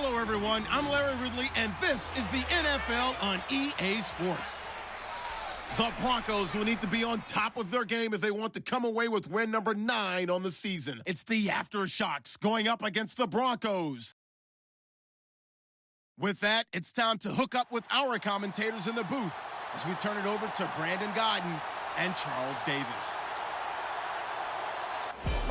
Hello, everyone. I'm Larry Ridley, and this is the NFL on EA Sports. The Broncos will need to be on top of their game if they want to come away with win number 9 on the season. It's the Aftershocks going up against the Broncos. With that, it's time to hook up with our commentators in the booth as we turn it over to Brandon Godden and Charles Davis.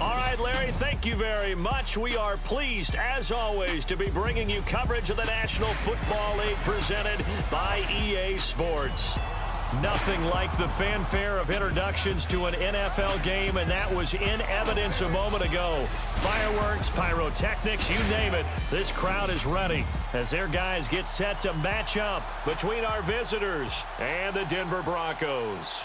All right, Larry, thank you very much. We are pleased, as always, to be bringing you coverage of the National Football League presented by EA Sports. Nothing like the fanfare of introductions to an NFL game, and that was in evidence a moment ago. Fireworks, pyrotechnics, you name it. This crowd is ready as their guys get set to match up between our visitors and the Denver Broncos.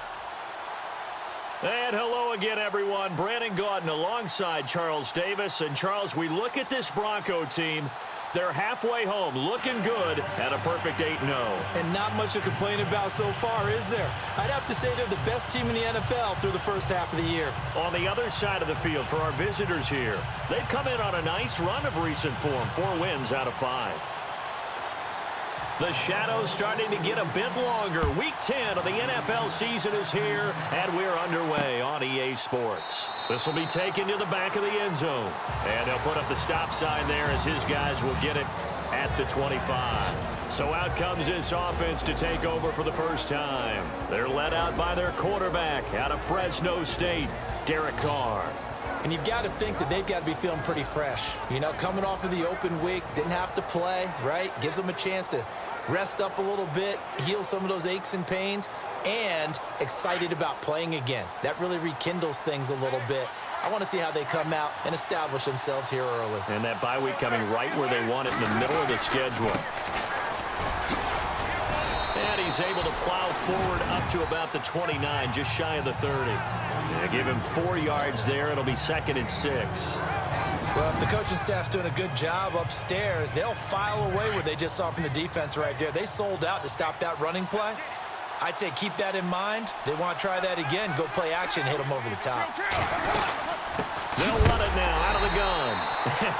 And hello again, everyone. Brandon Gaudin alongside Charles Davis. And, Charles, we look at this Bronco team. They're halfway home, looking good at a perfect 8-0. And not much to complain about so far, is there? I'd have to say they're the best team in the NFL through the first half of the year. On the other side of the field for our visitors here, they've come in on a nice run of recent form, 4 wins out of 5. The shadow's starting to get a bit longer. Week 10 of the NFL season is here, and we're underway on EA Sports. This will be taken to the back of the end zone, and he'll put up the stop sign there as his guys will get it at the 25. So out comes this offense to take over for the first time. They're led out by their quarterback out of Fresno State, Derek Carr. And you've got to think that they've got to be feeling pretty fresh. You know, coming off of the open week, didn't have to play, right? Gives them a chance to rest up a little bit, heal some of those aches and pains, and excited about playing again. That really rekindles things a little bit. I want to see how they come out and establish themselves here early. And that bye week coming right where they want it in the middle of the schedule. And he's able to plow forward up to about the 29, just shy of the 30. Yeah, give him 4 yards there. It'll be 2nd and 6. Well, if the coaching staff's doing a good job upstairs, they'll file away what they just saw from the defense right there. They sold out to stop that running play. I'd say keep that in mind. They want to try that again, go play action, hit them over the top. They'll run it now out of the gun.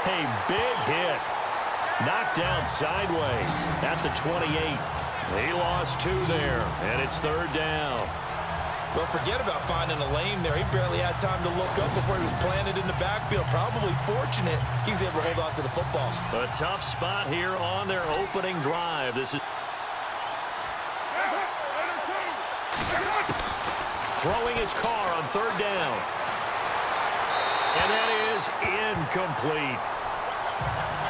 A big hit. Knocked down sideways at the 28. He lost 2 there, and it's 3rd down. Well, forget about finding a lane there. He barely had time to look up before he was planted in the backfield. Probably fortunate he was able to hold on to the football. A tough spot here on their opening drive. This is throwing his car on 3rd down. And that is incomplete.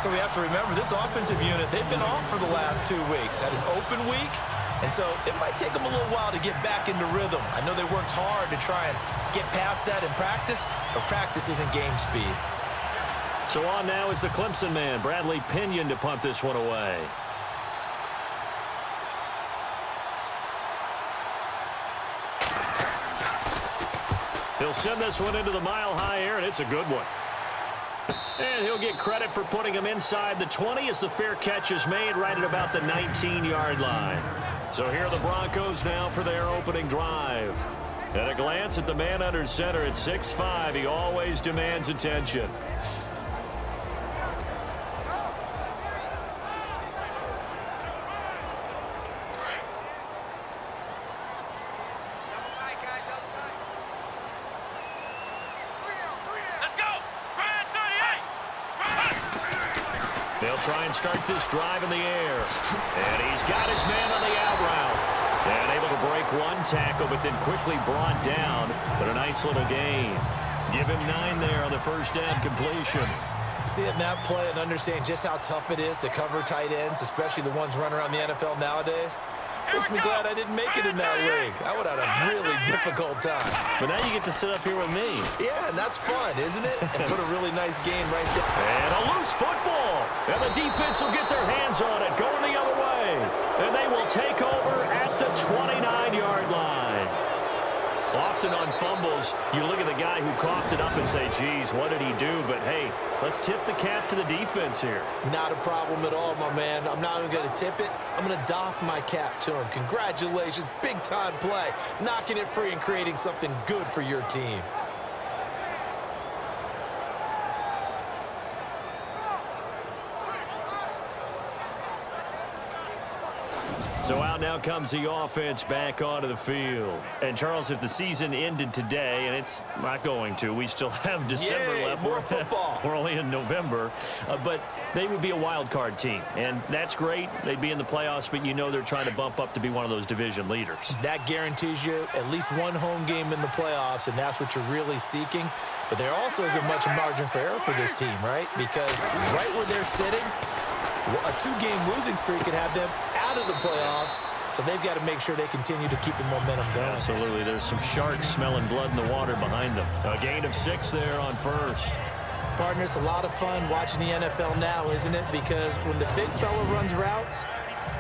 So we have to remember this offensive unit, they've been off for the last 2 weeks. Had an open week, and so it might take them a little while to get back into rhythm. I know they worked hard to try and get past that in practice, but practice isn't game speed. So on now is the Clemson man, Bradley Pinion, to punt this one away. He'll send this one into the mile-high air, and it's a good one. And he'll get credit for putting him inside the 20 as the fair catch is made right at about the 19-yard line. So here are the Broncos now for their opening drive. At a glance at the man under center at 6'5", he always demands attention. They'll try and start this drive in the air. And he's got his man on the out route. And able to break 1 tackle, but then quickly brought down. But a nice little gain. Give him 9 there on the first down completion. Seeing that play and understand just how tough it is to cover tight ends, especially the ones running around the NFL nowadays, makes me glad I didn't make it in that league. I would have had a really difficult time. But now you get to sit up here with me. Yeah, and that's fun, isn't it? And put a really nice game right there. And a loose football. And the defense will get their hands on it, going the other way. And they will take over at the 29-yard line. Often on fumbles, you look at the guy who coughed it up and say, geez, what did he do? But, hey, let's tip the cap to the defense here. Not a problem at all, my man. I'm not even going to tip it. I'm going to doff my cap to him. Congratulations, big-time play. Knocking it free and creating something good for your team. So out now comes the offense back onto the field. And, Charles, if the season ended today, and it's not going to, we still have December left. More football. We're only in November. But they would be a wild card team. And that's great. They'd be in the playoffs, but you know they're trying to bump up to be one of those division leaders. That guarantees you at least one home game in the playoffs, and that's what you're really seeking. But there also isn't much margin for error for this team, right? Because right where they're sitting, a 2-game losing streak could have them out of the playoffs, so they've got to make sure they continue to keep the momentum going. Absolutely. There's some sharks smelling blood in the water behind them. A gain of 6 there on first. Partner, it's a lot of fun watching the NFL now, isn't it? Because when the big fella runs routes,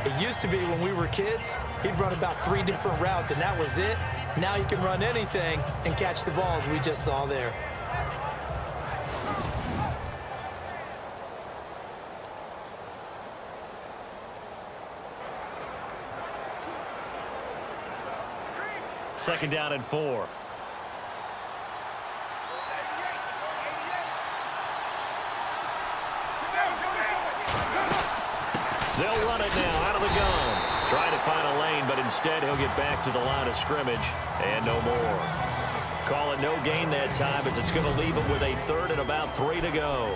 it used to be when we were kids, he'd run about 3 different routes, and that was it. Now he can run anything and catch the ball, as we just saw there. Second down and 4. They'll run it now out of the gun. Trying to find a lane, but instead he'll get back to the line of scrimmage and no more. Call it no gain that time as it's going to leave him with a 3rd and about 3 to go.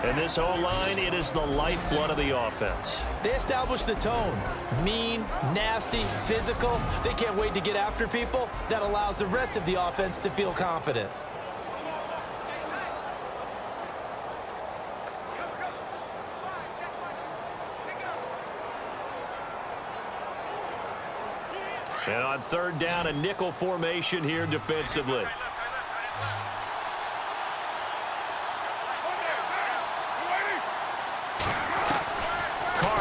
And this O-line, it is the lifeblood of the offense. They established the tone. Mean, nasty, physical. They can't wait to get after people. That allows the rest of the offense to feel confident. And on 3rd down, a nickel formation here defensively.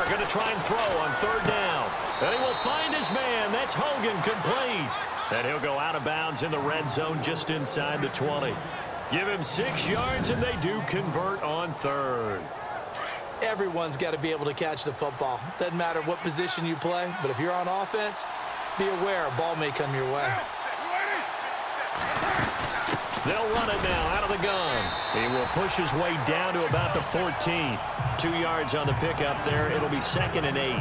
Going to try and throw on 3rd down. And he will find his man. That's Hogan, complete. And he'll go out of bounds in the red zone just inside the 20. Give him 6 yards, and they do convert on 3rd. Everyone's got to be able to catch the football. Doesn't matter what position you play, but if you're on offense, be aware a ball may come your way. They'll run it now out of the gun. He will push his way down to about the 14. 2 yards on the pickup there. It'll be 2nd and 8.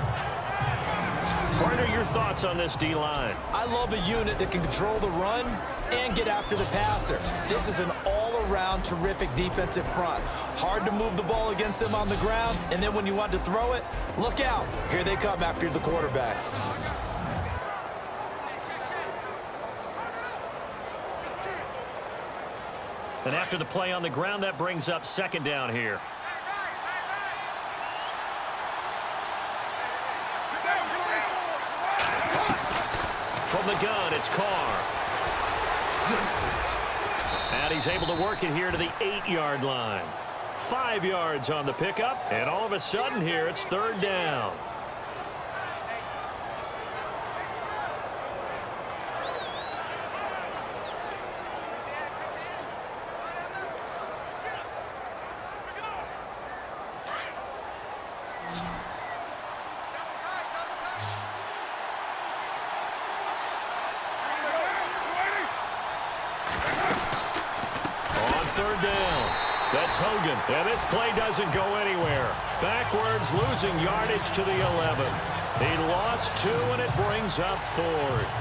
Partner, your thoughts on this D-line? I love a unit that can control the run and get after the passer. This is an all-around terrific defensive front. Hard to move the ball against them on the ground, and then when you want to throw it, look out. Here they come after the quarterback. And after the play on the ground, that brings up 2nd down here. From the gun, it's Carr. And he's able to work it here to the 8-yard line. 5 yards on the pickup, and all of a sudden here, it's 3rd down. That's Hogan, and this play doesn't go anywhere. Backwards, losing yardage to the 11. He lost 2, and it brings up 4th.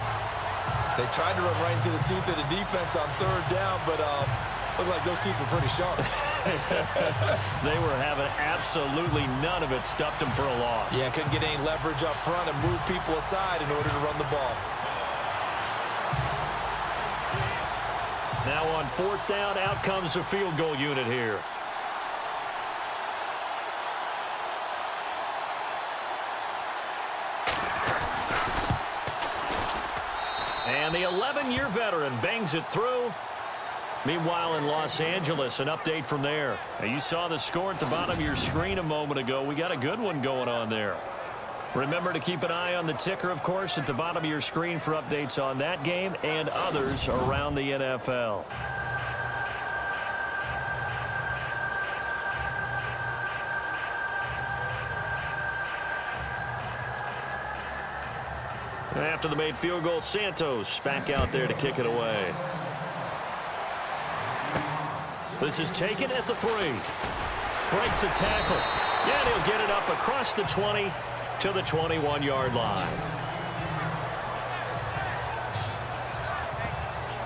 They tried to run right into the teeth of the defense on 3rd down, but looked like those teeth were pretty sharp. They were having absolutely none of it, stuffed them for a loss. Yeah, couldn't get any leverage up front and move people aside in order to run the ball. Now on 4th down, out comes the field goal unit here. And the 11-year veteran bangs it through. Meanwhile, in Los Angeles, an update from there. Now, you saw the score at the bottom of your screen a moment ago. We got a good one going on there. Remember to keep an eye on the ticker, of course, at the bottom of your screen for updates on that game and others around the NFL. After the made field goal, Santos back out there to kick it away. This is taken at the 3. Breaks a tackle. Yeah, he'll get it up across the 20 to the 21-yard line.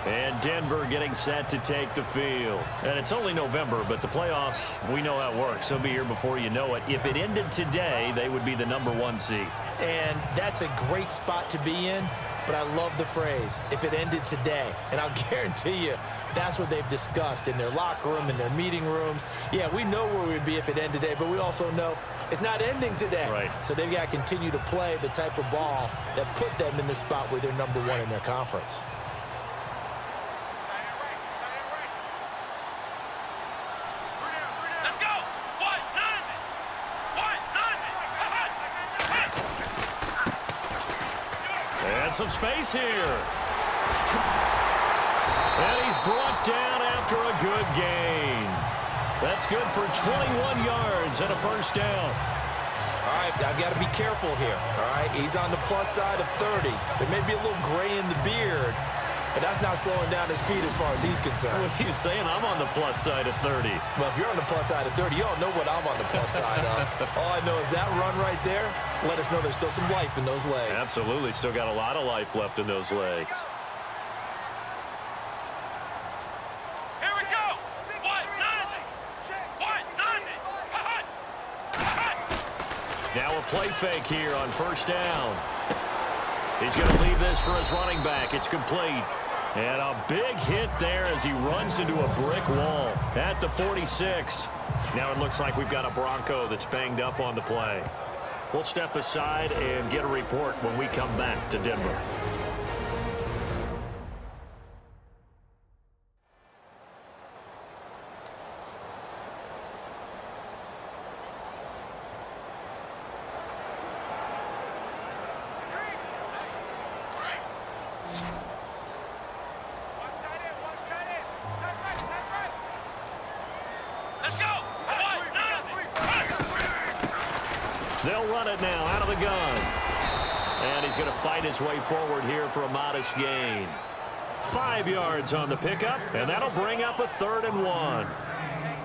And Denver getting set to take the field. And it's only November, but the playoffs, we know how it works. They'll be here before you know it. If it ended today, they would be the #1 seed. And that's a great spot to be in, but I love the phrase, if it ended today. And I'll guarantee you, that's what they've discussed in their locker room, in their meeting rooms. Yeah, we know where we'd be if it ended today, but we also know it's not ending today. Right. So they've got to continue to play the type of ball that put them in the spot where they're #1 in their conference. Some space here. And he's brought down after a good gain. That's good for 21 yards and a first down. All right, I've got to be careful here. All right, he's on the plus side of 30. There may be a little gray in the beard, but that's not slowing down his speed as far as he's concerned. What he's saying, I'm on the plus side of 30. Well, if you're on the plus side of 30, you all know what I'm on the plus side of. All I know is that run right there, let us know there's still some life in those legs. Absolutely, still got a lot of life left in those legs. Here we go. Now a play fake here on first down. He's going to leave this for his running back. It's complete. And a big hit there as he runs into a brick wall at the 46. Now it looks like we've got a Bronco that's banged up on the play. We'll step aside and get a report when we come back to Denver. They'll run it now out of the gun. And he's going to fight his way forward here for a modest gain. 5 yards on the pickup, and that'll bring up a 3rd and 1.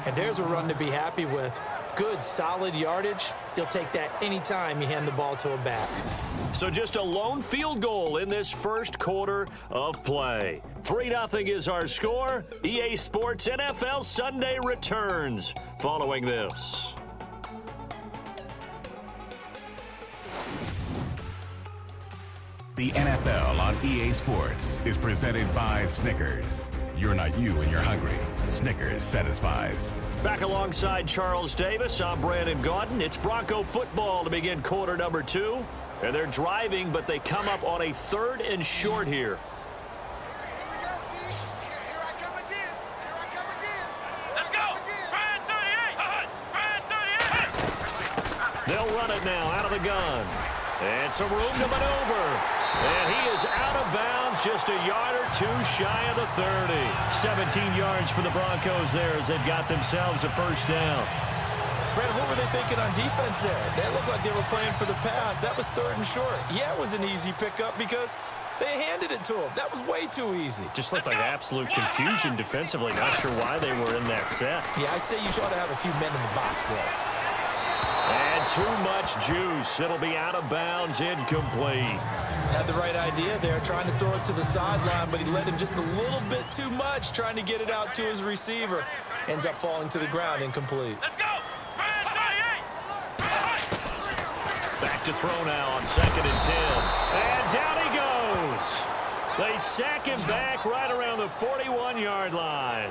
And there's a run to be happy with. Good, solid yardage. You'll take that anytime you hand the ball to a back. So just a lone field goal in this first quarter of play. 3-0 is our score. EA Sports NFL Sunday returns following this. The NFL on EA Sports is presented by Snickers. You're not you and you're hungry. Snickers satisfies. Back alongside Charles Davis, I'm Brandon Gaudin. It's Bronco football to begin quarter number 2. And they're driving, but they come up on a 3rd and short here. They'll run it now out of the gun. And some room to maneuver. And he is out of bounds, just a yard or 2 shy of the 30. 17 yards for the Broncos there as they've got themselves a first down. Brandon, what were they thinking on defense there? They looked like they were playing for the pass. That was 3rd and short. Yeah, it was an easy pickup because they handed it to him. That was way too easy. Just looked like absolute confusion defensively. Not sure why they were in that set. Yeah, I'd say you ought to have a few men in the box there. And too much juice. It'll be out of bounds, incomplete. Had the right idea there, trying to throw it to the sideline, but he let him just a little bit too much, trying to get it out to his receiver. Ends up falling to the ground, incomplete. Let's go. Back to throw now on 2nd and 10. And down he goes. They sack him back right around the 41-yard line.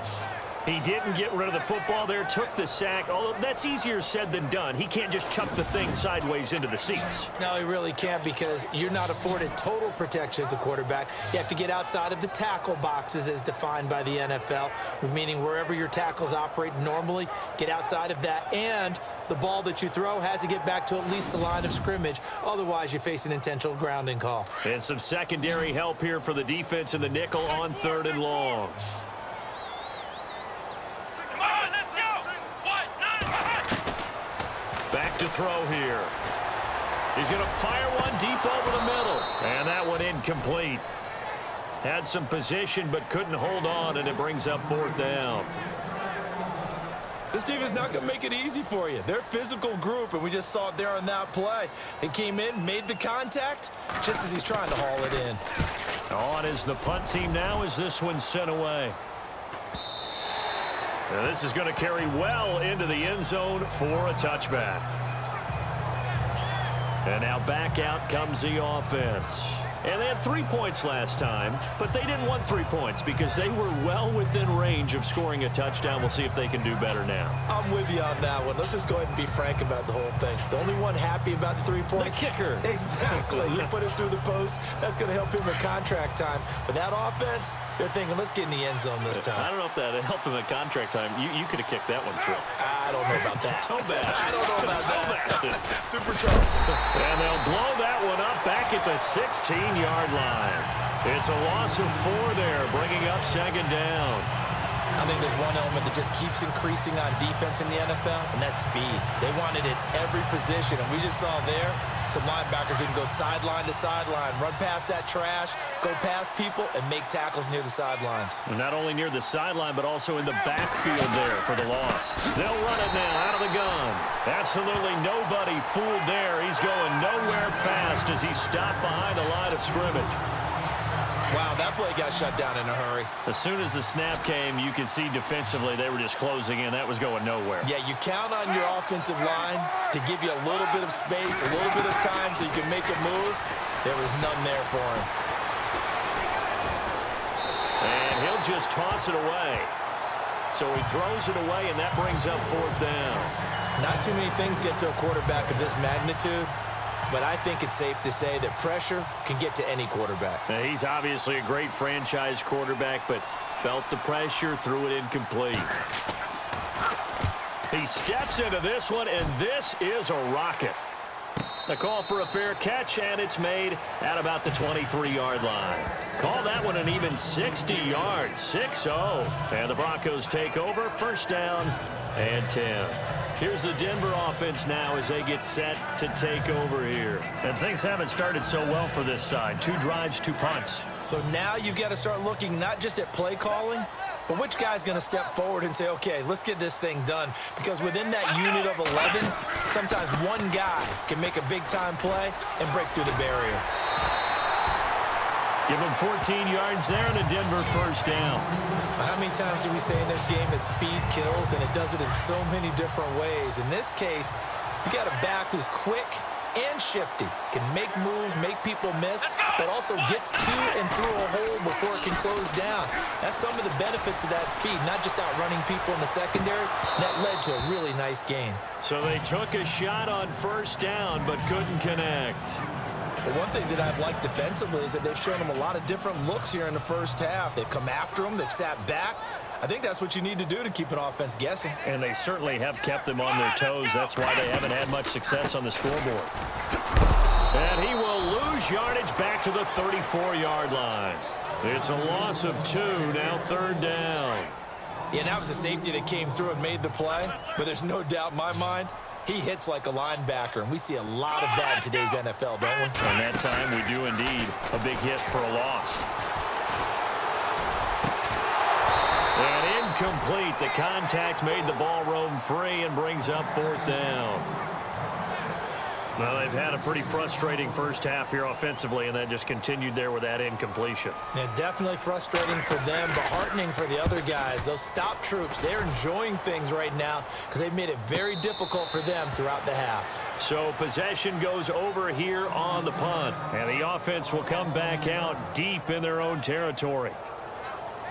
He didn't get rid of the football there, took the sack. Although that's easier said than done. He can't just chuck the thing sideways into the seats. No, he really can't because you're not afforded total protection as a quarterback. You have to get outside of the tackle boxes as defined by the NFL, meaning wherever your tackles operate normally, get outside of that. And the ball that you throw has to get back to at least the line of scrimmage. Otherwise, you face an intentional grounding call. And some secondary help here for the defense in the nickel on 3rd and long. Back to throw here. He's going to fire one deep over the middle. And that one incomplete. Had some position but couldn't hold on, and it brings up 4th down. This team is not going to make it easy for you. They're a physical group, and we just saw it there on that play. They came in, made the contact, just as he's trying to haul it in. On is the punt team now as this one's sent away. Now this is going to carry well into the end zone for a touchback. And now back out comes the offense. And they had 3 points last time, but they didn't want 3 points because they were well within range of scoring a touchdown. We'll see if they can do better now. I'm with you on that one. Let's just go ahead and be frank about the whole thing. The only one happy about the 3-point? The kicker. Exactly. You put him through the post. That's going to help him with contract time. But that offense, they're thinking, let's get in the end zone this time. I don't know if that helped him at contract time. You could have kicked that one through. I don't know about that. Toe bash. I don't know about that. Super tough. And they'll blow that one up back at the 16-yard line. It's a loss of 4 there, bringing up second down. I think there's one element that just keeps increasing on defense in the NFL, and that's speed. They want it at every position, and we just saw there some linebackers who can go sideline to sideline, run past that trash, go past people, and make tackles near the sidelines. Not only near the sideline, but also in the backfield there for the loss. They'll run it now out of the gun. Absolutely nobody fooled there. He's going nowhere fast as he's stopped behind the line of scrimmage. Wow, that play got shut down in a hurry. As soon as the snap came, you could see defensively they were just closing in. That was going nowhere. Yeah, you count on your offensive line to give you a little bit of space, a little bit of time so you can make a move. There was none there for him. And he'll just toss it away. So he throws it away, and that brings up 4th down. Not too many things get to a quarterback of this magnitude, but I think it's safe to say that pressure can get to any quarterback. Now, he's obviously a great franchise quarterback, but felt the pressure, threw it incomplete. He steps into this one, and this is a rocket. The call for a fair catch, and it's made at about the 23-yard line. Call that one an even 60 yards, 6-0. And the Broncos take over, 1st down and 10. Here's the Denver offense now as they get set to take over here. And things haven't started so well for this side. 2 drives, 2 punts. So now you've got to start looking not just at play calling, but which guy's going to step forward and say, okay, let's get this thing done. Because within that unit of 11, sometimes one guy can make a big-time play and break through the barrier. Give him 14 yards there and a Denver 1st down. How many times do we say in this game that speed kills, and it does it in so many different ways? In this case, you got a back who's quick and shifty, can make moves, make people miss, but also gets to and through a hole before it can close down. That's some of the benefits of that speed, not just outrunning people in the secondary. That led to a really nice gain. So they took a shot on 1st down, but couldn't connect. But one thing that I've liked defensively is that they've shown him a lot of different looks here in the 1st half. They've come after him. They've sat back. I think that's what you need to do to keep an offense guessing. And they certainly have kept them on their toes. That's why they haven't had much success on the scoreboard. And he will lose yardage back to the 34-yard line. It's a loss of 2, now 3rd down. Yeah, that was a safety that came through and made the play. But there's no doubt in my mind, he hits like a linebacker, and we see a lot of that in today's NFL, don't we? And that time we do indeed a big hit for a loss. And incomplete. The contact made the ball roam free and brings up 4th down. Well, they've had a pretty frustrating 1st half here offensively, and that just continued there with that incompletion. Yeah, definitely frustrating for them, but heartening for the other guys. Those stop troops, they're enjoying things right now because they've made it very difficult for them throughout the half. So possession goes over here on the punt, and the offense will come back out deep in their own territory.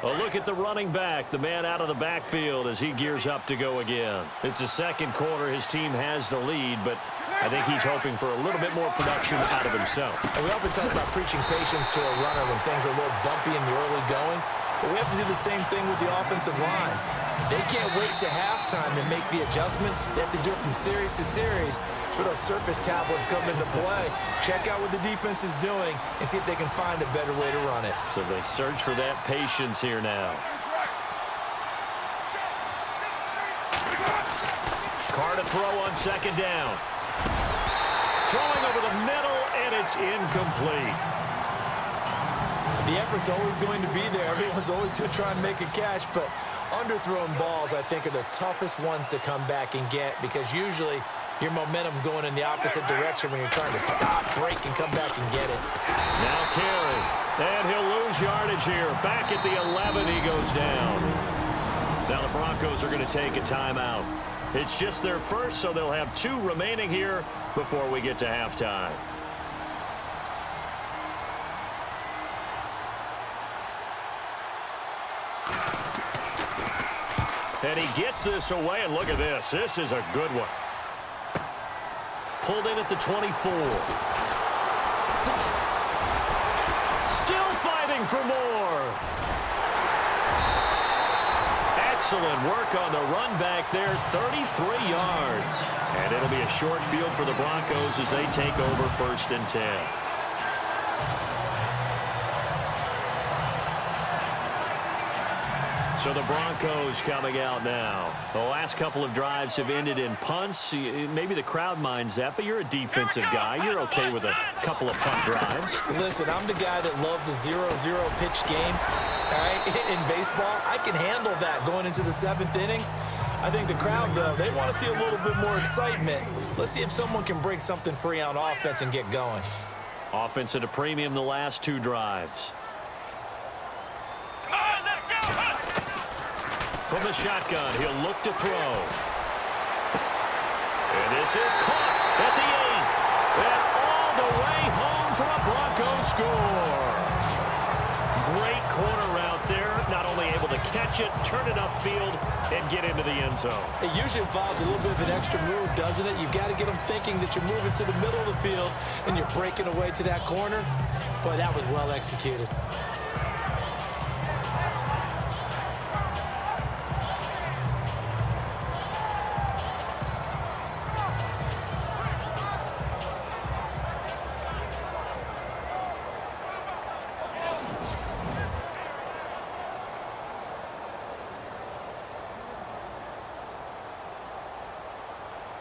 A look at the running back, the man out of the backfield as he gears up to go again. It's the 2nd quarter. His team has the lead, but I think he's hoping for a little bit more production out of himself. And we often talk about preaching patience to a runner when things are a little bumpy in the early going, but we have to do the same thing with the offensive line. They can't wait to halftime to make the adjustments. They have to do it from series to series. For those surface tablets come into play, check out what the defense is doing and see if they can find a better way to run it. So they search for that patience here now. Carr to throw on 2nd down. Throwing over the middle, and it's incomplete. The effort's always going to be there. Everyone's always going to try and make a catch, but Underthrown balls, I think, are the toughest ones to come back and get because usually your momentum's going in the opposite direction when you're trying to stop, break, and come back and get it. Now carry. And he'll lose yardage here. Back at the 11, he goes down. Now the Broncos are going to take a timeout. It's just their first, so they'll have 2 remaining here before we get to halftime. And he gets this away, and look at this. This is a good one. Pulled in at the 24. Still fighting for more. Excellent work on the run back there, 33 yards. And it'll be a short field for the Broncos as they take over 1st and 10. So the Broncos coming out now. The last couple of drives have ended in punts. Maybe the crowd minds that, but you're a defensive guy. You're okay with a couple of punt drives. Listen, I'm the guy that loves a 0-0 pitch game. All right, in baseball, I can handle that going into the 7th inning. I think the crowd, though, they want to see a little bit more excitement. Let's see if someone can break something free on offense and get going. Offense at a premium the last 2 drives. From the shotgun, he'll look to throw. And this is caught at the 8. And all the way home for a Broncos score. Great corner route there. Not only able to catch it, turn it upfield, and get into the end zone. It usually involves a little bit of an extra move, doesn't it? You've got to get them thinking that you're moving to the middle of the field and you're breaking away to that corner. Boy, that was well executed.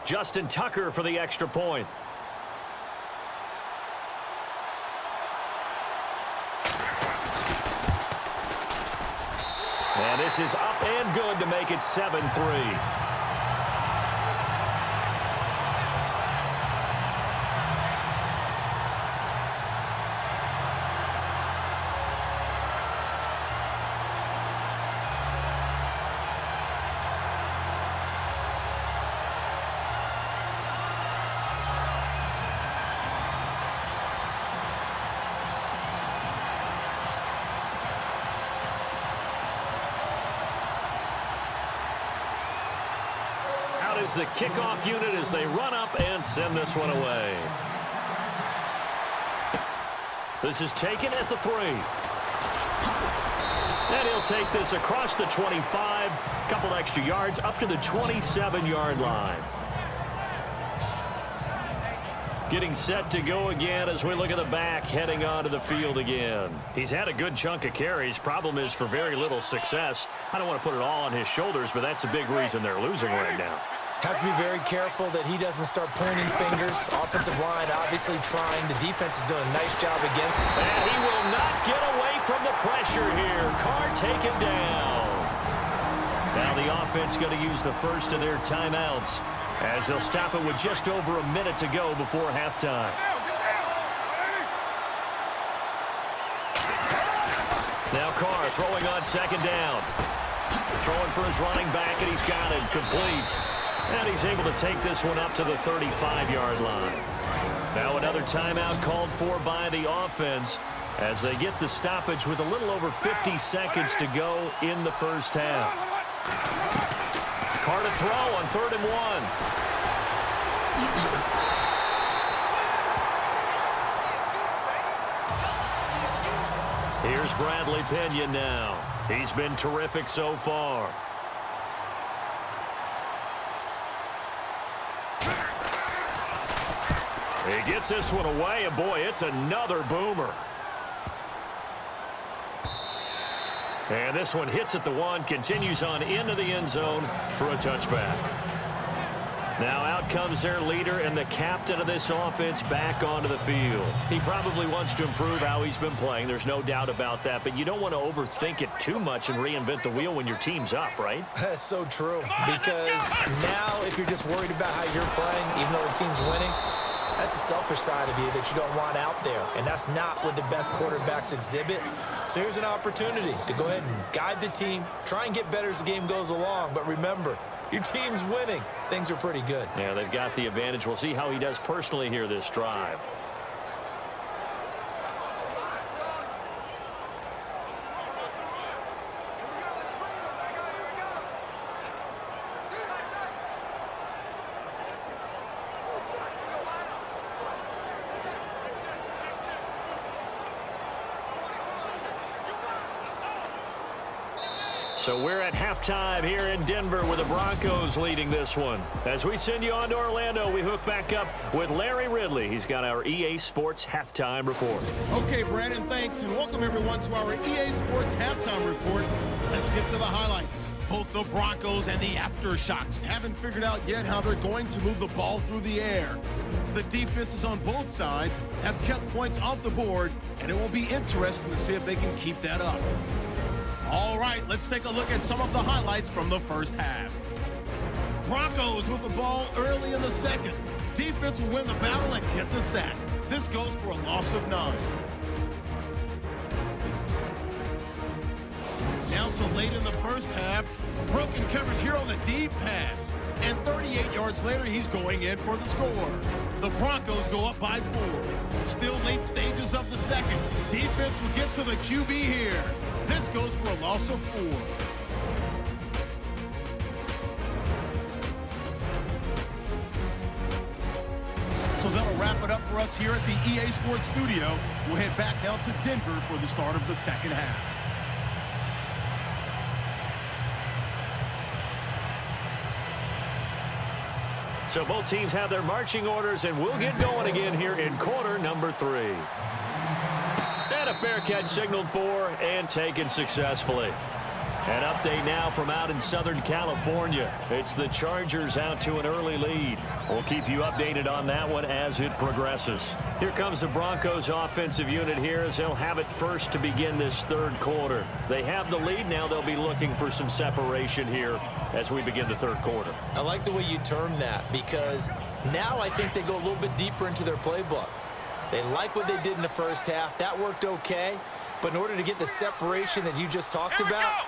Justin Tucker for the extra point. And this is up and good to make it 7-3. Is the kickoff unit as they run up and send this one away. This is taken at the 3. And he'll take this across the 25, couple extra yards up to the 27-yard line. Getting set to go again as we look at the back, heading onto the field again. He's had a good chunk of carries. Problem is for very little success. I don't want to put it all on his shoulders, but that's a big reason they're losing right now. Have to be very careful that he doesn't start pointing fingers. Offensive line obviously trying. The defense is doing a nice job against him. And he will not get away from the pressure here. Carr taken down. Now the offense going to use the first of their timeouts as they'll stop it with just over a minute to go before halftime. Now Carr throwing on 2nd down. Throwing for his running back, and he's got it complete. And he's able to take this one up to the 35-yard line. Now another timeout called for by the offense as they get the stoppage with a little over 50 seconds to go in the first half. Carr to throw on 3rd and 1. Here's Bradley Pinion now. He's been terrific so far. He gets this one away, and boy, it's another boomer. And this one hits at the 1, continues on into the end zone for a touchback. Now out comes their leader and the captain of this offense back onto the field. He probably wants to improve how he's been playing. There's no doubt about that, but you don't want to overthink it too much and reinvent the wheel when your team's up, right? That's so true, because now if you're just worried about how you're playing, even though the team's winning, that's a selfish side of you that you don't want out there, and that's not what the best quarterbacks exhibit. So here's an opportunity to go ahead and guide the team, try and get better as the game goes along, but remember, your team's winning. Things are pretty good. Yeah, they've got the advantage. We'll see how he does personally here this drive. So we're at halftime here in Denver with the Broncos leading this one. As we send you on to Orlando, we hook back up with Larry Ridley. He's got our EA Sports halftime report. Okay, Brandon, thanks, and welcome everyone to our EA Sports halftime report. Let's get to the highlights. Both the Broncos and the Aftershocks haven't figured out yet how they're going to move the ball through the air. The defenses on both sides have kept points off the board, and it will be interesting to see if they can keep that up. All right, let's take a look at some of the highlights from the first half. Broncos with the ball early in the second. Defense will win the battle and get the sack. This goes for a loss of 9. Down to late in the first half. Broken coverage here on the deep pass. And 38 yards later, he's going in for the score. The Broncos go up by 4. Still late stages of the second. Defense will get to the QB here. This goes for a loss of 4. So that'll wrap it up for us here at the EA Sports Studio. We'll head back now to Denver for the start of the second half. So both teams have their marching orders, and we'll get going again here in quarter number 3. And a fair catch signaled for and taken successfully. An update now from out in Southern California. It's the Chargers out to an early lead. We'll keep you updated on that one as it progresses. Here comes the Broncos offensive unit here as they'll have it first to begin this third quarter. They have the lead. Now they'll be looking for some separation here as we begin the third quarter. I like the way you term that, because now I think they go a little bit deeper into their playbook. They like what they did in the first half. That worked okay. But in order to get the separation that you just talked about,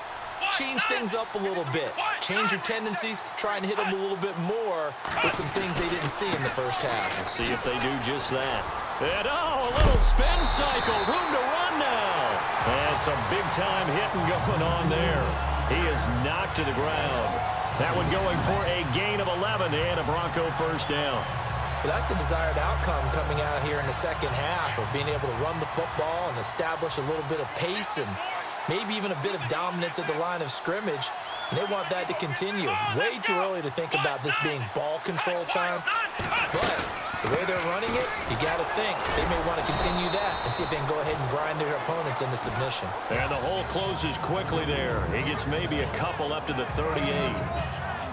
change things up a little bit. Change your tendencies. Try and hit them a little bit more with some things they didn't see in the first half. Let's see if they do just that. And a little spin cycle. Room to run now. And some big-time hitting going on there. He is knocked to the ground. That one going for a gain of 11 and a Bronco first down. Well, that's the desired outcome coming out here in the second half, of being able to run the football and establish a little bit of pace and maybe even a bit of dominance at the line of scrimmage. And they want that to continue. Way too early to think about this being ball control time. But the way they're running it, you got to think they may want to continue that and see if they can go ahead and grind their opponents into submission. And the hole closes quickly there. He gets maybe a couple up to the 38.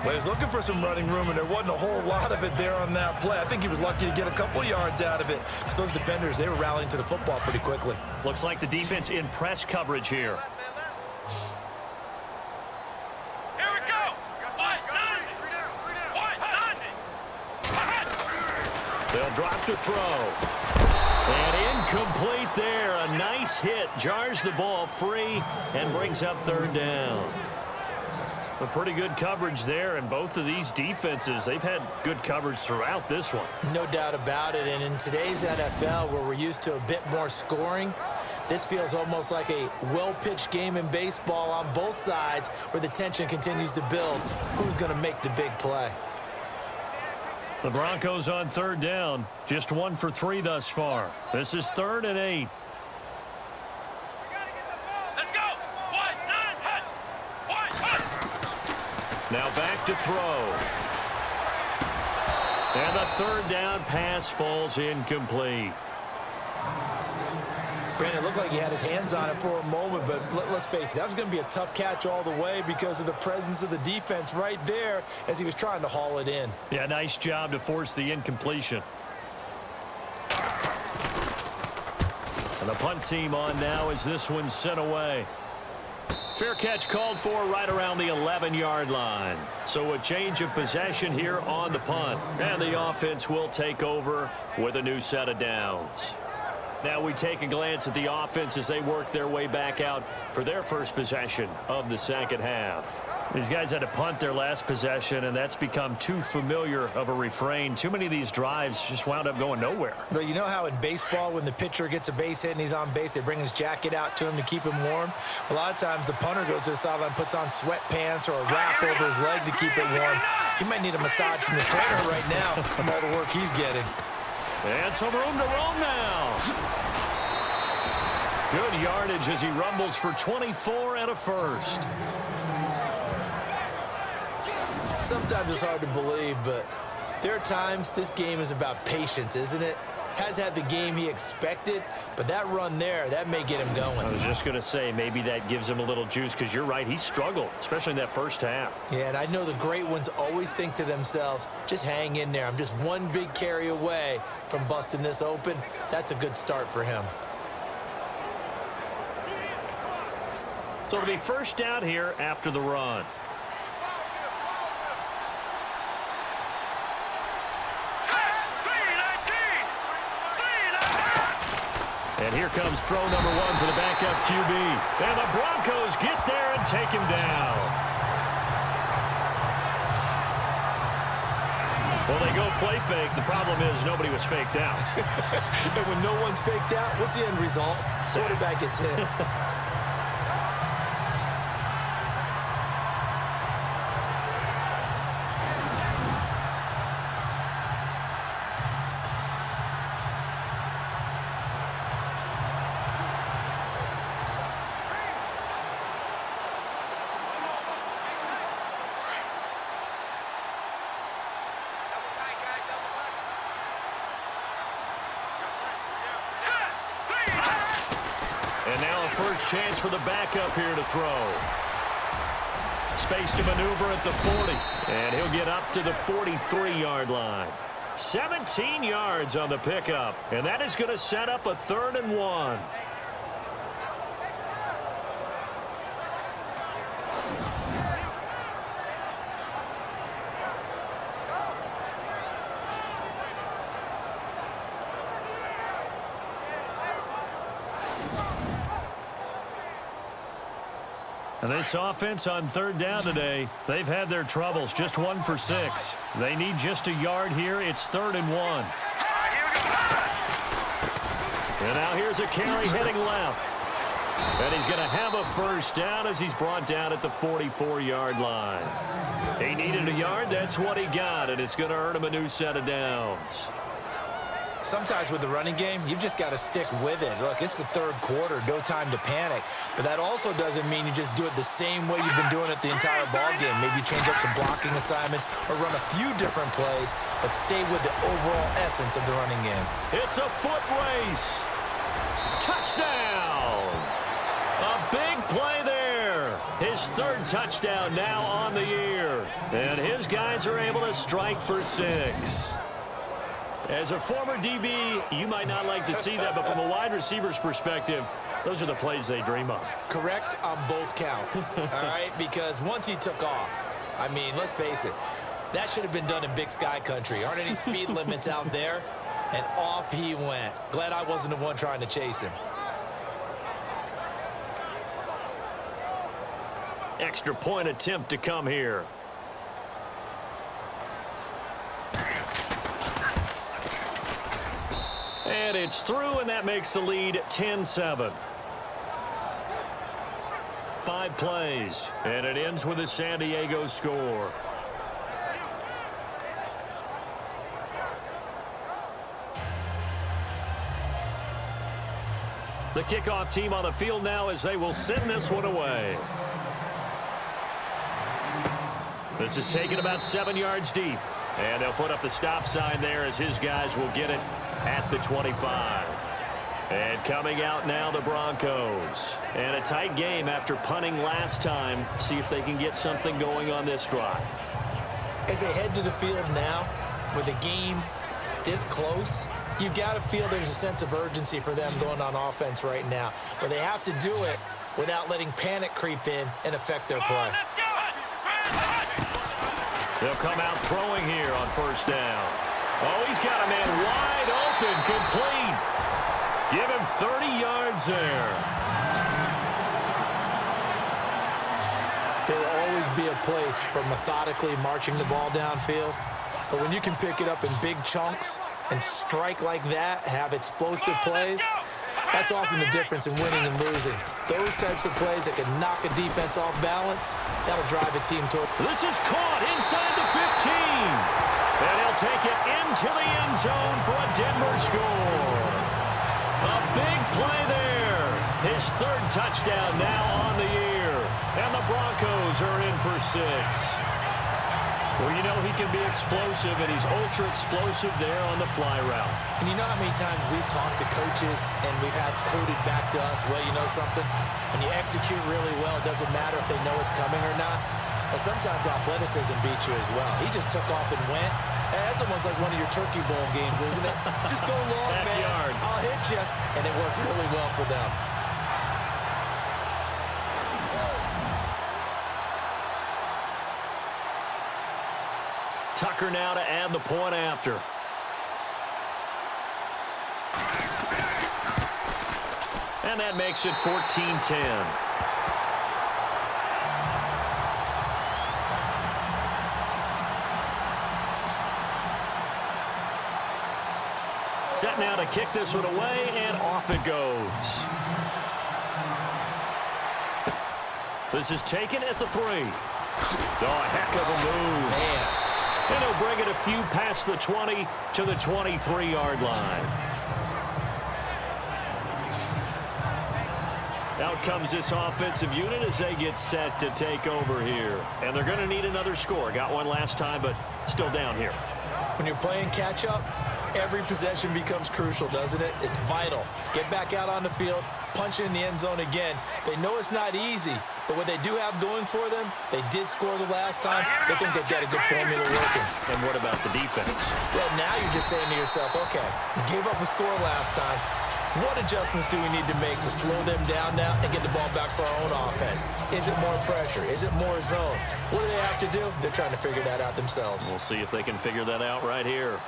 Well, he was looking for some running room, and there wasn't a whole lot of it there on that play. I think he was lucky to get a couple yards out of it, because those defenders, they were rallying to the football pretty quickly. Looks like the defense in press coverage here. Here we go. They'll drop to throw. And incomplete there. A nice hit. Jars the ball free and brings up third down. A pretty good coverage there, and both of these defenses, they've had good coverage throughout this one. No doubt about it, and in today's NFL, where we're used to a bit more scoring, this feels almost like a well-pitched game in baseball on both sides, where the tension continues to build. Who's going to make the big play? The Broncos on third down, just 1 for 3 thus far. This is 3rd and 8. Now back to throw. And the third down pass falls incomplete. Brandon, it looked like he had his hands on it for a moment, but let's face it, that was going to be a tough catch all the way because of the presence of the defense right there as he was trying to haul it in. Yeah, nice job to force the incompletion. And the punt team on now as this one's sent away. Fair catch called for right around the 11-yard line. So a change of possession here on the punt. And the offense will take over with a new set of downs. Now we take a glance at the offense as they work their way back out for their first possession of the second half. These guys had to punt their last possession, and that's become too familiar of a refrain. Too many of these drives just wound up going nowhere. But you know how in baseball, when the pitcher gets a base hit and he's on base, they bring his jacket out to him to keep him warm? A lot of times the punter goes to the sideline, puts on sweatpants or a wrap over his leg to keep it warm. He might need a massage from the trainer right now from all the work he's getting. And some room to roam now. Good yardage as he rumbles for 24 and a first. Sometimes it's hard to believe, but there are times this game is about patience, isn't it? Has had the game he expected, but that run there, that may get him going. I was just going to say, maybe that gives him a little juice because you're right, he struggled, especially in that first half. Yeah, and I know the great ones always think to themselves, just hang in there. I'm just one big carry away from busting this open. That's a good start for him. So it'll be first down here after the run. And here comes throw number one for the backup QB. And the Broncos get there and take him down. Well, they go play fake. The problem is nobody was faked out. And when no one's faked out, what's the end result? Quarterback gets hit. And now a first chance for the backup here to throw. Space to maneuver at the 40. And he'll get up to the 43-yard line. 17 yards on the pickup. And that is going to set up a 3rd and 1. And this offense on 3rd down today, they've had their troubles. Just 1 for 6. They need just a yard here. It's 3rd and 1. And now here's a carry heading left. And he's going to have a first down as he's brought down at the 44-yard line. He needed a yard. That's what he got, and it's going to earn him a new set of downs. Sometimes with the running game, you've just got to stick with it. Look, it's the 3rd quarter, no time to panic. But that also doesn't mean you just do it the same way you've been doing it the entire ball game. Maybe change up some blocking assignments or run a few different plays, but stay with the overall essence of the running game. It's a foot race. Touchdown. A big play there. His 3rd touchdown now on the year. And his guys are able to strike for 6. As a former DB, you might not like to see that, but from a wide receiver's perspective, those are the plays they dream of. Correct on both counts, all right? Because once he took off, I mean, let's face it, that should have been done in Big Sky country. Aren't any speed limits out there? And off he went. Glad I wasn't the one trying to chase him. Extra point attempt to come here. And it's through, and that makes the lead 10-7. 5 plays, and it ends with a San Diego score. The kickoff team on the field now as they will send this one away. This is taken about 7 yards deep. And they'll put up the stop sign there as his guys will get it at the 25. And coming out now, the Broncos. And a tight game after punting last time. See if they can get something going on this drive. As they head to the field now, with the game this close, you've got to feel there's a sense of urgency for them going on offense right now. But they have to do it without letting panic creep in and affect their play. They'll come out throwing here on first down. Oh, he's got a man wide open, complete. Give him 30 yards there. There will always be a place for methodically marching the ball downfield. But when you can pick it up in big chunks and strike like that, have explosive plays, that's often the difference in winning and losing. Those types of plays that can knock a defense off balance, that'll drive a team toward. This is caught inside the 15. And he'll take it into the end zone for a Denver score. A big play there. His third touchdown now on the year. And the Broncos are in for 6. Well, you know he can be explosive, and he's ultra-explosive there on the fly route. And you know how many times we've talked to coaches and we've had quoted back to us, well, you know something? When you execute really well, it doesn't matter if they know it's coming or not. But sometimes athleticism beats you as well. He just took off and went. That's almost like one of your Turkey Bowl games, isn't it? Just go long, man. I'll hit you. And it worked really well for them. Tucker now to add the point after. And that makes it 14-10. Set now to kick this one away, and off it goes. This is taken at the 3. Oh, a heck of a move. Man. And he'll bring it a few past the 20 to the 23-yard line. Out comes this offensive unit as they get set to take over here. And they're going to need another score. Got one last time, but still down here. When you're playing catch-up, every possession becomes crucial, doesn't it? It's vital. Get back out on the field, punch in the end zone again. They know it's not easy, but what they do have going for them, they did score the last time. They think they've got a good formula working. And what about the defense? Well, now you're just saying to yourself, okay, we gave up a score last time. What adjustments do we need to make to slow them down now and get the ball back for our own offense? Is it more pressure? Is it more zone? What do they have to do? They're trying to figure that out themselves. We'll see if they can figure that out right here.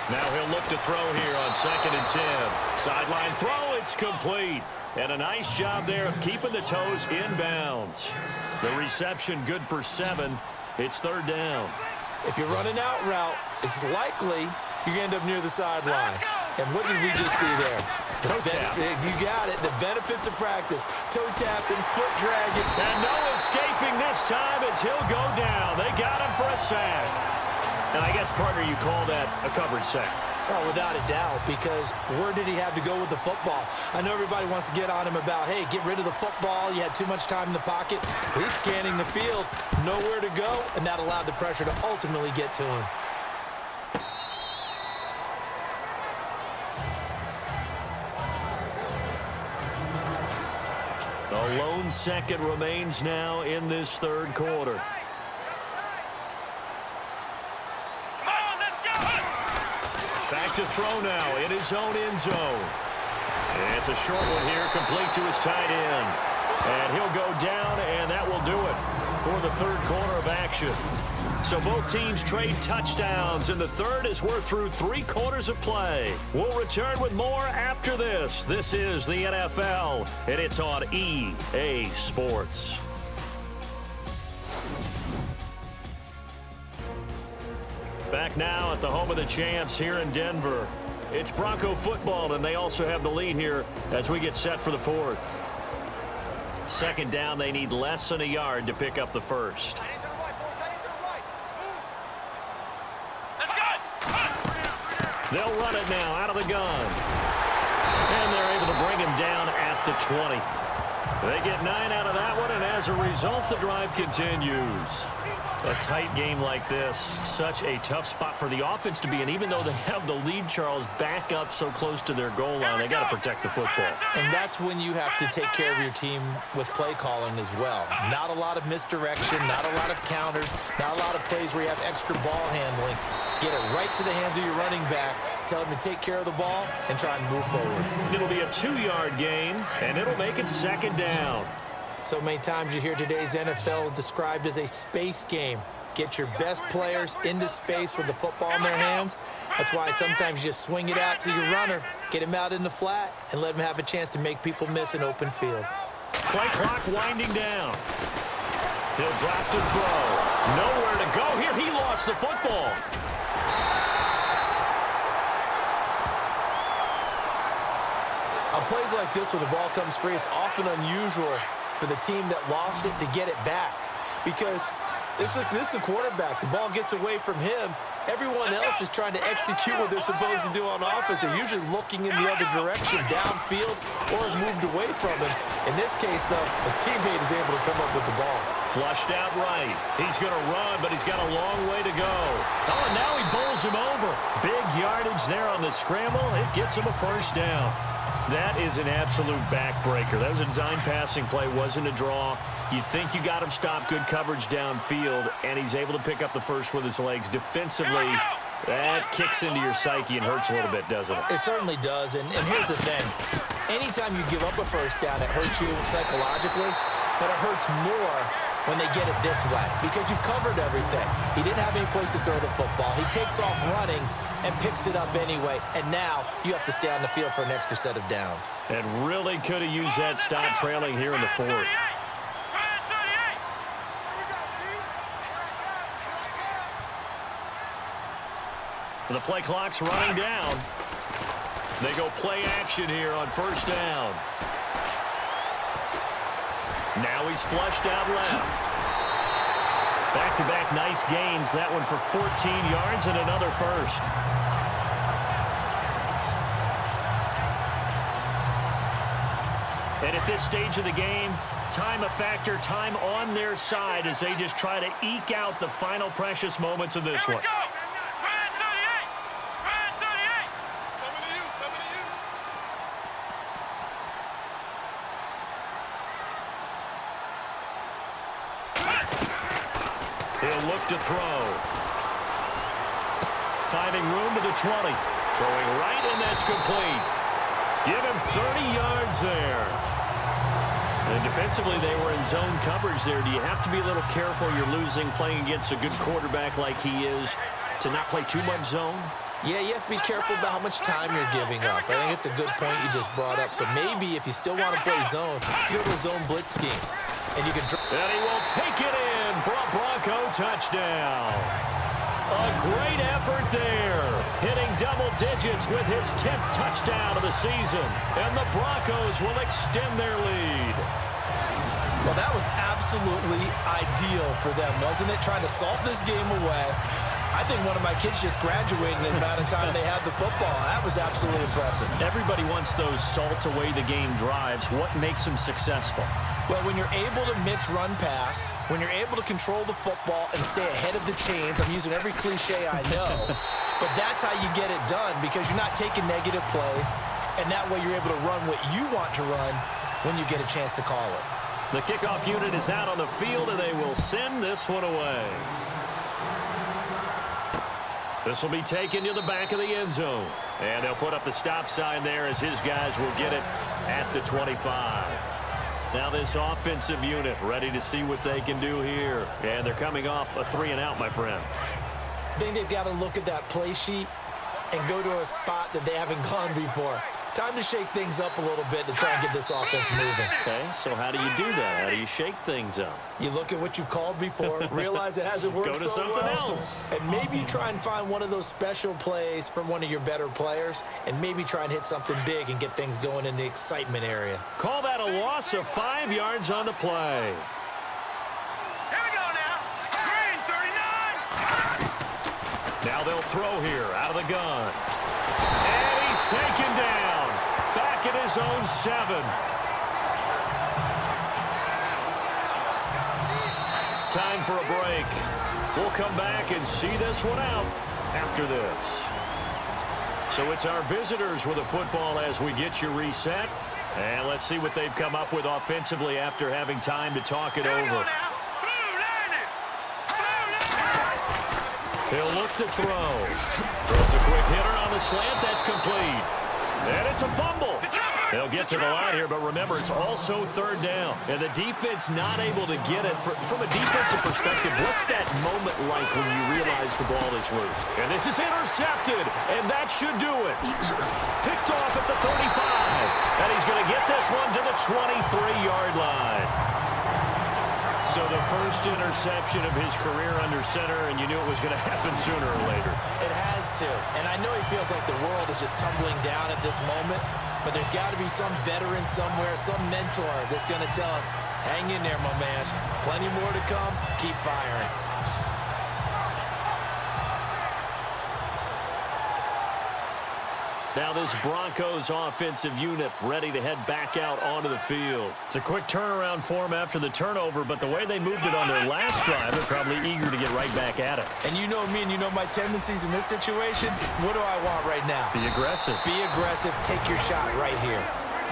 Now he'll look to throw here on 2nd and 10. Sideline throw, it's complete. And a nice job there of keeping the toes inbounds. The reception good for 7. It's 3rd down. If you're running out route, it's likely you're going to end up near the sideline. And what did we just see there? Toe tap. You got it. The benefits of practice. Toe tapping, foot dragging. And no escaping this time as he'll go down. They got him for a sack. And I guess, partner, you call that a coverage sack. Oh, without a doubt, because where did he have to go with the football? I know everybody wants to get on him about, hey, get rid of the football. You had too much time in the pocket. But he's scanning the field, nowhere to go, and that allowed the pressure to ultimately get to him. A lone second remains now in this 3rd quarter. Back to throw now in his own end zone. And it's a short one here, complete to his tight end. And he'll go down, and that will do it for the 3rd quarter of action. So both teams trade touchdowns in the 3rd as we're through 3 quarters of play. We'll return with more after this. This is the NFL, and it's on EA Sports. Back now at the home of the champs here in Denver. It's Bronco football, and they also have the lead here as we get set for the 4th. 2nd down, they need less than a yard to pick up the 1st. They'll run it now out of the gun. And they're able to bring him down at the 20. They get 9 out of that one, and as a result, the drive continues. A tight game like this, such a tough spot for the offense to be in. Even though they have the lead, Charles, back up so close to their goal line, they got to protect the football. And that's when you have to take care of your team with play calling as well. Not a lot of misdirection, not a lot of counters, not a lot of plays where you have extra ball handling. Get it right to the hands of your running back, tell him to take care of the ball, and try and move forward. It'll be a 2-yard gain, and it'll make it 2nd down. So many times you hear today's NFL described as a space game. Get your best players into space with the football in their hands. That's why sometimes you just swing it out to your runner, get him out in the flat, and let him have a chance to make people miss an open field. Play clock winding down. He'll drop to throw. Nowhere to go here. He lost the football. On plays like this where the ball comes free, it's often unusual for the team that lost it to get it back, because this is the quarterback. The ball gets away from him. Everyone else is trying to execute what they're supposed to do on offense. They're usually looking in the other direction, downfield, or moved away from him. In this case, though, a teammate is able to come up with the ball. Flushed out right. He's going to run, but he's got a long way to go. Oh, and now he bowls him over. Big yardage there on the scramble. It gets him a 1st down. That is an absolute backbreaker. That was a design passing play, wasn't a draw. You think you got him stopped, good coverage downfield, and he's able to pick up the first with his legs. Defensively, that kicks into your psyche and hurts a little bit, doesn't it? It certainly does, and here's the thing. Anytime you give up a 1st down, it hurts you psychologically, but it hurts more when they get it this way, because you've covered everything. He didn't have any place to throw the football. He takes off running and picks it up anyway, and now you have to stay on the field for an extra set of downs. And really could have used that stop trailing here in the 4th. The play clock's running down. They go play action here on 1st down. Now he's flushed out left. Back-to-back nice gains. That one for 14 yards and another 1st. And at this stage of the game, time a factor, time on their side as they just try to eke out the final precious moments of this one. He'll look to throw. Finding room to the 20. Throwing right, and that's complete. Give him 30 yards there. And defensively, they were in zone coverage there. Do you have to be a little careful? You're losing, playing against a good quarterback like he is, to not play too much zone? Yeah, you have to be careful about how much time you're giving up. I think it's a good point you just brought up. So maybe if you still want to play zone, you go to a zone blitz scheme. And you can. And he will take it in for a Bronco touchdown. A great effort there. Hitting double digits with his 10th touchdown of the season. And the Broncos will extend their lead. Well, that was absolutely ideal for them, wasn't it? Trying to salt this game away. I think one of my kids just graduated in the amount of time they had the football. That was absolutely impressive. Everybody wants those salt away the game drives. What makes them successful? Well, when you're able to mix run-pass, when you're able to control the football and stay ahead of the chains, I'm using every cliche I know, but that's how you get it done, because you're not taking negative plays, and that way you're able to run what you want to run when you get a chance to call it. The kickoff unit is out on the field, and they will send this one away. This will be taken to the back of the end zone. And they'll put up the stop sign there as his guys will get it at the 25. Now this offensive unit ready to see what they can do here. And they're coming off a 3-and-out, my friend. I think they've got to look at that play sheet and go to a spot that they haven't gone before. Time to shake things up a little bit to try and get this offense moving. Okay, so how do you do that? How do you shake things up? You look at what you've called before, realize it hasn't worked Go to so something well, else. and maybe you try and find one of those special plays from one of your better players, and maybe try and hit something big and get things going in the excitement area. Call that a loss of 5 yards on the play. Here we go now. Green 39. Now they'll throw here out of the gun. And he's taken down. Back at his own 7. Time for a break. We'll come back and see this one out after this. So it's our visitors with a football as we get you reset. And let's see what they've come up with offensively after having time to talk it over. He'll look to throw. Throws a quick hitter on the slant. That's complete. And it's a fumble. They'll get to the line here, but remember, it's also third down. And the defense not able to get it. From a defensive perspective, what's that moment like when you realize the ball is loose? And this is intercepted, and that should do it. Picked off at the 35, and he's going to get this one to the 23-yard line. So the first interception of his career under center, and you knew it was going to happen sooner or later. It has to. And I know he feels like the world is just tumbling down at this moment, but there's got to be some veteran somewhere, some mentor that's going to tell him, hang in there, my man. Plenty more to come. Keep firing. Now this Broncos offensive unit ready to head back out onto the field. It's a quick turnaround for them after the turnover, but the way they moved it on their last drive, they're probably eager to get right back at it. And you know me and you know my tendencies in this situation. What do I want right now? Be aggressive. Be aggressive. Take your shot right here.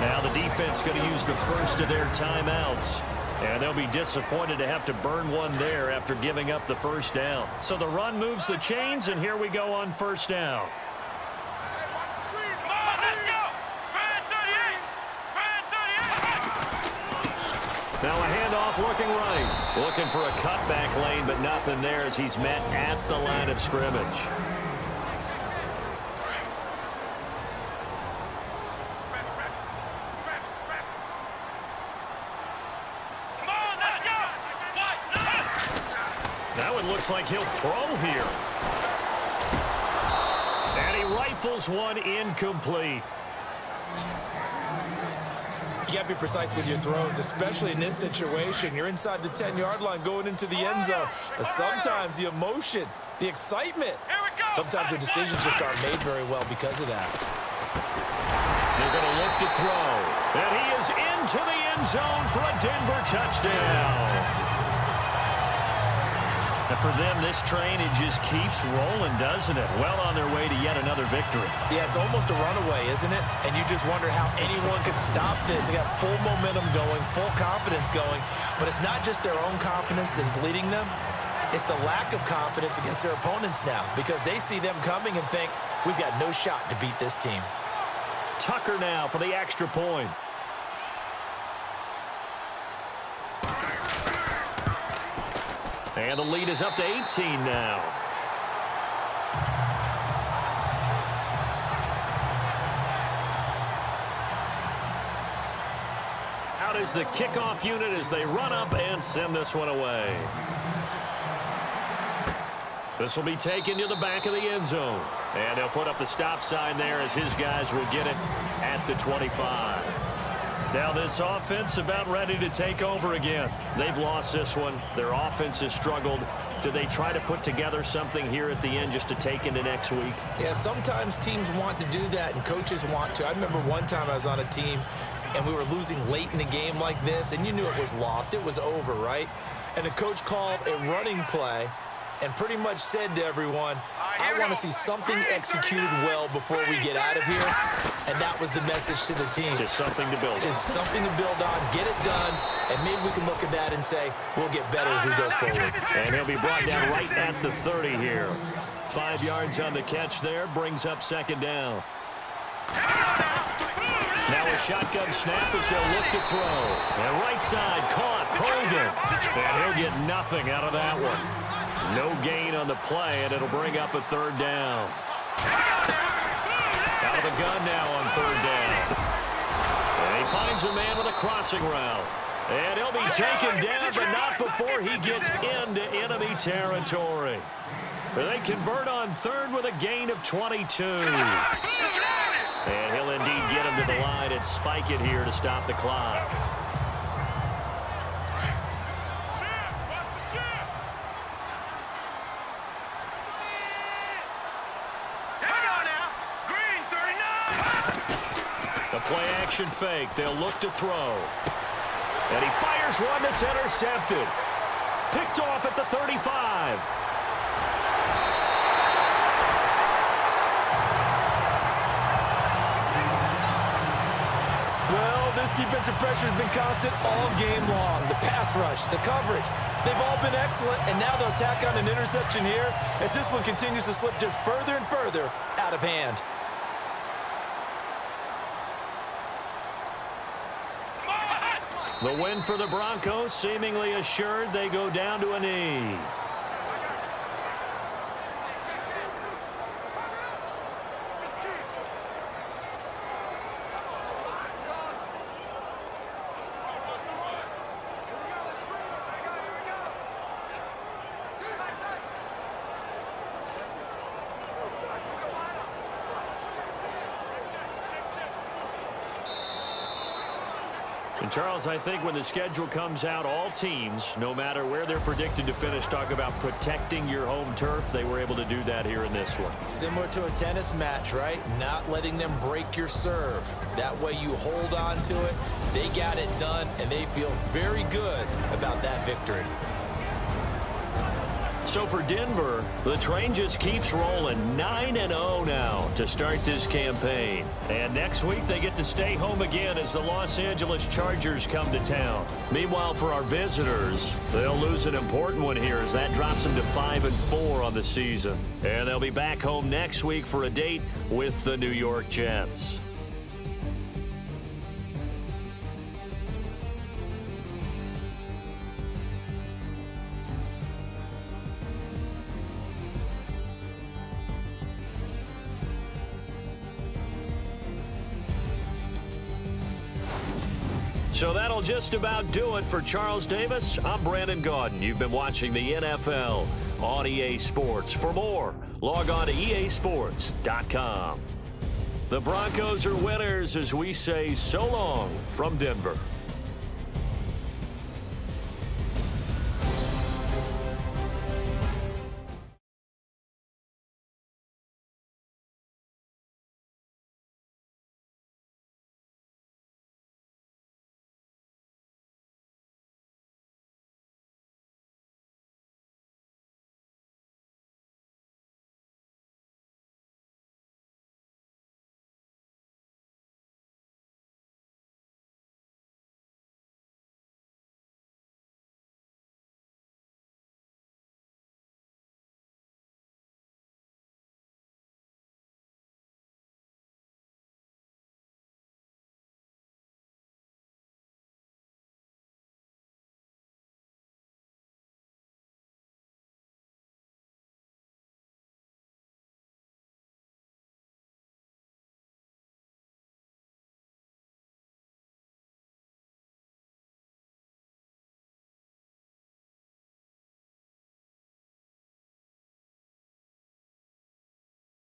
Now the defense going to use the first of their timeouts. And they'll be disappointed to have to burn one there after giving up the first down. So the run moves the chains, and here we go on first down. Now a handoff looking right. Looking for a cutback lane, but nothing there as he's met at the line of scrimmage. Now it looks like he'll throw here. And he rifles one incomplete. You got to be precise with your throws, especially in this situation. You're inside the 10-yard line going into the end zone. But sometimes the emotion, the excitement, sometimes the decisions just aren't made very well because of that. They're going to look to throw. And he is into the end zone for a Denver touchdown. And for them, this train, it just keeps rolling, doesn't it? Well on their way to yet another victory. Yeah, it's almost a runaway, isn't it? And you just wonder how anyone could stop this. They got full momentum going, full confidence going. But it's not just their own confidence that's leading them. It's the lack of confidence against their opponents now because they see them coming and think, we've got no shot to beat this team. Tucker now for the extra point. And the lead is up to 18 now. Out is the kickoff unit as they run up and send this one away. This will be taken to the back of the end zone. And they'll put up the stop sign there as his guys will get it at the 25. Now this offense about ready to take over again. They've lost this one. Their offense has struggled. Do they try to put together something here at the end just to take into next week? Yeah, sometimes teams want to do that and coaches want to. I remember one time I was on a team and we were losing late in the game like this and you knew it was lost. It was over, right? And the coach called a running play and pretty much said to everyone, I want to see something executed well before we get out of here. And that was the message to the team. Just something to build on. Just something to build on, get it done, and maybe we can look at that and say, we'll get better as we go forward. And he'll be brought down right at the 30 here. 5 yards on the catch there, brings up second down. Now a shotgun snap as they'll look to throw. And right side caught, Hogan. And he'll get nothing out of that one. No gain on the play, and it'll bring up a third down. Out of the gun now on third down. And he finds a man with a crossing route. And he'll be taken down, but not before he gets into enemy territory. They convert on third with a gain of 22. And he'll indeed get him to the line and spike it here to stop the clock. The play action fake. They'll look to throw. And he fires one that's intercepted. Picked off at the 35. defensive pressure has been constant all game long. The pass rush, the coverage, they've all been excellent, and now they'll tack on an interception here as this one continues to slip just further and further out of hand. The win for the Broncos seemingly assured. They go down to a knee. And Charles, I think when the schedule comes out, all teams, no matter where they're predicted to finish, talk about protecting your home turf. They were able to do that here in this one. Similar to a tennis match, right? Not letting them break your serve. That way you hold on to it. They got it done, and they feel very good about that victory. So for Denver, the train just keeps rolling. 9-0 now to start this campaign. And next week, they get to stay home again as the Los Angeles Chargers come to town. Meanwhile, for our visitors, they'll lose an important one here as that drops them to 5-4 on the season. And they'll be back home next week for a date with the New York Jets. So that'll just about do it for Charles Davis. I'm Brandon Gaudin. You've been watching the NFL on EA Sports. For more, log on to easports.com. The Broncos are winners as we say so long from Denver.